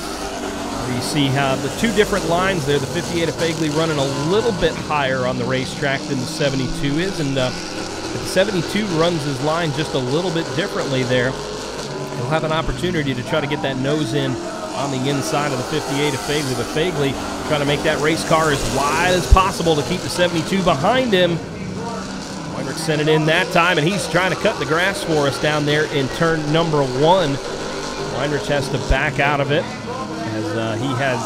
You see how the 2 different lines there, the 58 of Fagley running a little bit higher on the racetrack than the 72 is, and the 72 runs his line just a little bit differently there. He'll have an opportunity to try to get that nose in on the inside of the 58 of Fagley, but Fagley trying to make that race car as wide as possible to keep the 72 behind him. Weinrich sent it in that time, and he's trying to cut the grass for us down there in turn number 1. Weinrich has to back out of it as he had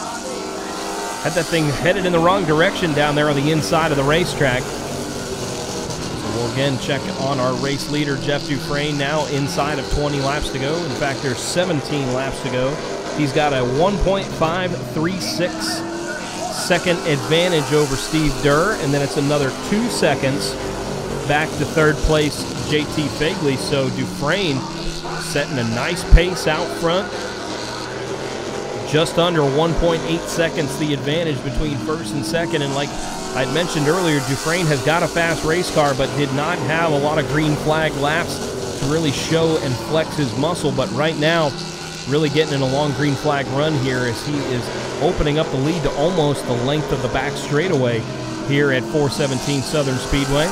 that thing headed in the wrong direction down there on the inside of the racetrack. So we'll again check on our race leader, Jeff Dufresne, now inside of 20 laps to go. In fact, there's 17 laps to go. He's got a 1.536 second advantage over Steve Durr, and then it's another 2 seconds back to 3rd place JT Fagley. So Dufresne setting a nice pace out front. Just under 1.8 seconds the advantage between 1st and 2nd, and like I'd mentioned earlier, Dufresne has got a fast race car but did not have a lot of green flag laps to really show and flex his muscle, but right now really getting in a long green flag run here as he is opening up the lead to almost the length of the back straightaway here at 417 Southern Speedway.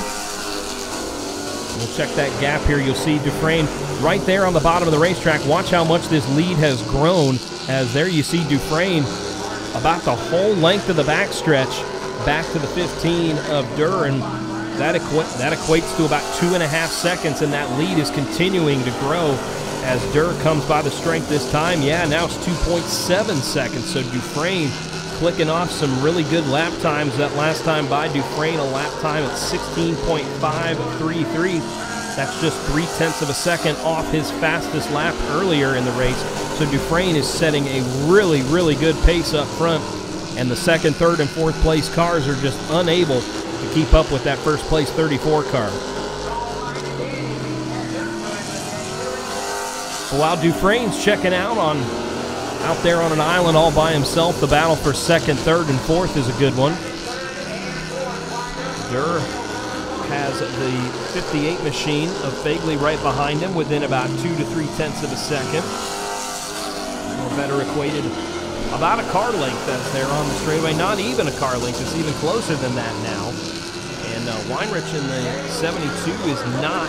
We'll check that gap here. You'll see Dufresne right there on the bottom of the racetrack. Watch how much this lead has grown, as there you see Dufresne about the whole length of the backstretch back to the 15 of Durr, and that equates to about 2.5 seconds, and that lead is continuing to grow as Durr comes by the strength this time. Yeah, now it's 2.7 seconds, so Dufresne clicking off some really good lap times. That last time by Dufresne, a lap time at 16.533. That's just 0.3 of a second off his fastest lap earlier in the race. So Dufresne is setting a really, really good pace up front, and the second, third, and fourth place cars are just unable to keep up with that first place 34 car. While Dufresne's checking out there on an island all by himself, the battle for second, third, and fourth is a good one. Durr has the 58 machine of Fagley right behind him within about 2 to 3/10 of a second. Or better equated, about a car length as they're on the straightaway. Not even a car length, it's even closer than that now. And Weinrich in the 72 is not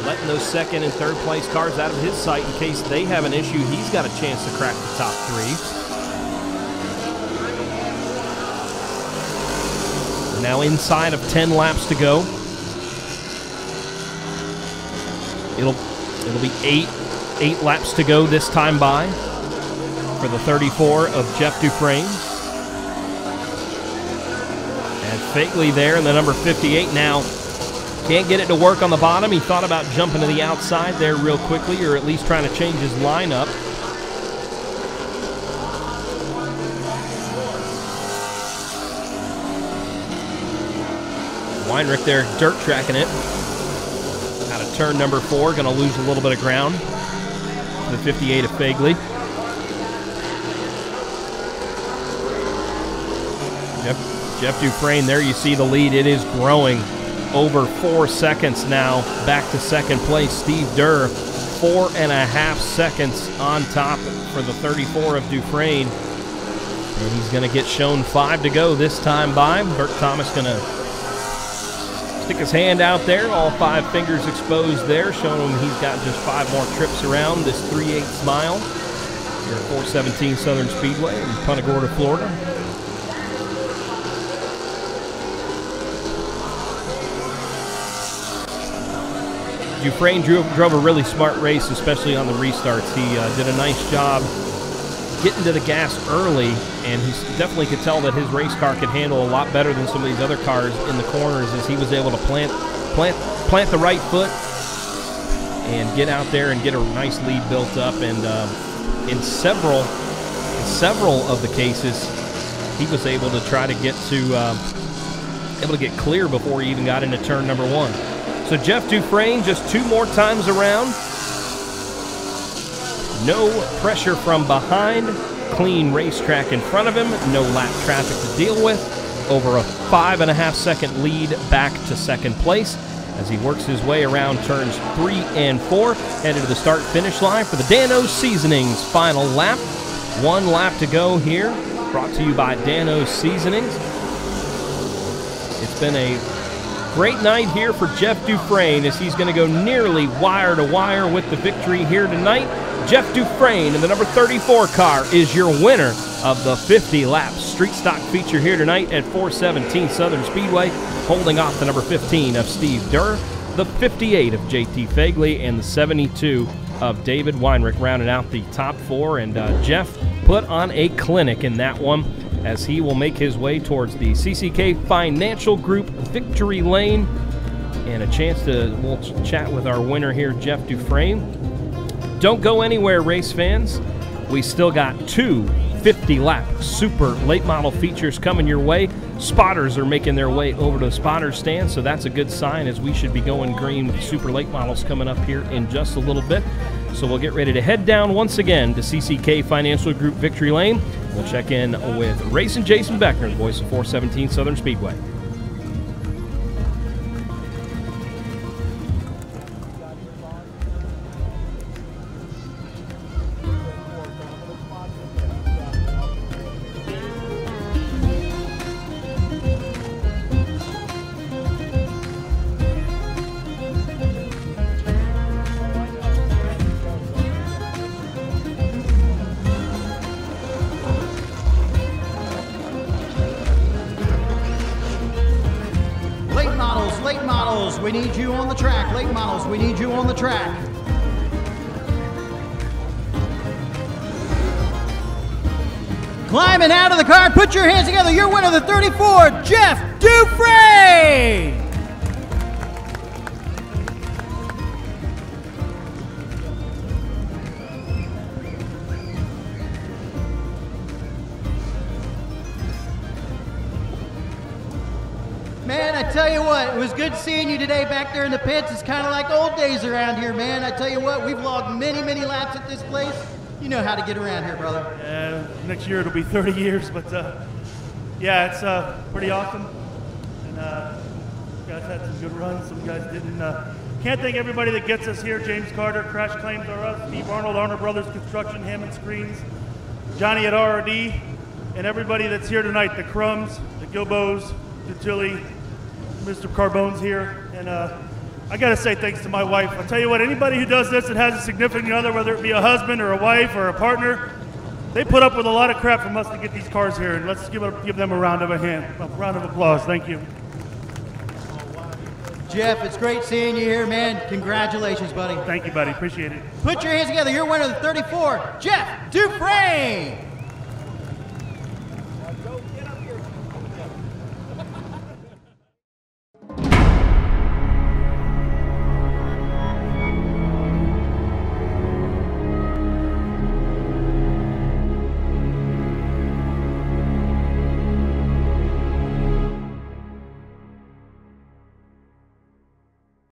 letting those second and third place cars out of his sight in case they have an issue. He's got a chance to crack the top three. We're now inside of 10 laps to go. It'll be eight laps to go this time by for the 34 of Jeff Dufresne. And Fagley there in the number 58 now. Can't get it to work on the bottom. He thought about jumping to the outside there real quickly, or at least trying to change his lineup. Weinrich there dirt tracking it. Out of turn number 4, going to lose a little bit of ground. The 58 of Fagley. Jeff Dufresne, there you see the lead. It is growing over 4 seconds now, back to second place. Steve Durr, 4.5 seconds on top for the 34 of Dufresne. And he's going to get shown 5 to go this time by. Bert Thomas going to stick his hand out there, all 5 fingers exposed there, showing him he's got just 5 more trips around this 3/8 mile here at 417 Southern Speedway in Punta Gorda, Florida. Dufresne drove a really smart race, especially on the restarts. He did a nice job getting to the gas early, and he definitely could tell that his race car could handle a lot better than some of these other cars in the corners, as he was able to plant the right foot and get out there and get a nice lead built up. And in several of the cases, he was able to try to get clear before he even got into turn number 1. So Jeff Dufresne just 2 more times around. No pressure from behind. Clean racetrack in front of him. No lap traffic to deal with. Over a 5.5 second lead back to second place as he works his way around turns 3 and 4. Headed to the start-finish line for the Dano's Seasonings final lap. 1 lap to go here. Brought to you by Dano's Seasonings. It's been a great night here for Jeff Dufresne as he's going to go nearly wire to wire with the victory here tonight. Jeff Dufresne in the number 34 car is your winner of the 50-lap street stock feature here tonight at 417 Southern Speedway, holding off the number 15 of Steve Durr, the 58 of JT Fagley, and the 72 of David Weinrich rounding out the top 4. And Jeff put on a clinic in that one, as he will make his way towards the CCK Financial Group victory lane, and a chance we'll chat with our winner here, Jeff Dufresne. Don't go anywhere, race fans. We still got 2 50-lap super late model features coming your way. Spotters are making their way over to the spotter stand, so that's a good sign, as we should be going green with super late models coming up here in just a little bit. So we'll get ready to head down once again to CCK Financial Group victory lane. We'll check in with Racing Jason Beckner, the voice of 417 Southern Speedway. We need you on the track. Late models, we need you on the track. Climbing out of the car, put your hands together. Your winner of the 34, Jeff Dufresne. Man, I tell you what, it was good seeing you today back there in the pits. It's kind of like old days around here, man. I tell you what, we've logged many, many laps at this place. You know how to get around here, brother. Next year it'll be 30 years, but yeah, it's pretty awesome. And guys had some good runs, some guys didn't. Can't thank everybody that gets us here. James Carter, Crash Claims R Us, Steve Arnold, Arnold Brothers Construction, Hammond Screens, Johnny at RRD, and everybody that's here tonight, the Crumbs, the Gilbos, the Tilly, Mr. Carbone's here, and I gotta say thanks to my wife. I'll tell you what, anybody who does this that has a significant other, whether it be a husband or a wife or a partner, they put up with a lot of crap from us to get these cars here, and let's give them a round of applause. Thank you. Jeff, it's great seeing you here, man. Congratulations, buddy. Thank you, buddy. Appreciate it. Put your hands together. You're winner of the 34, Jeff Dufresne.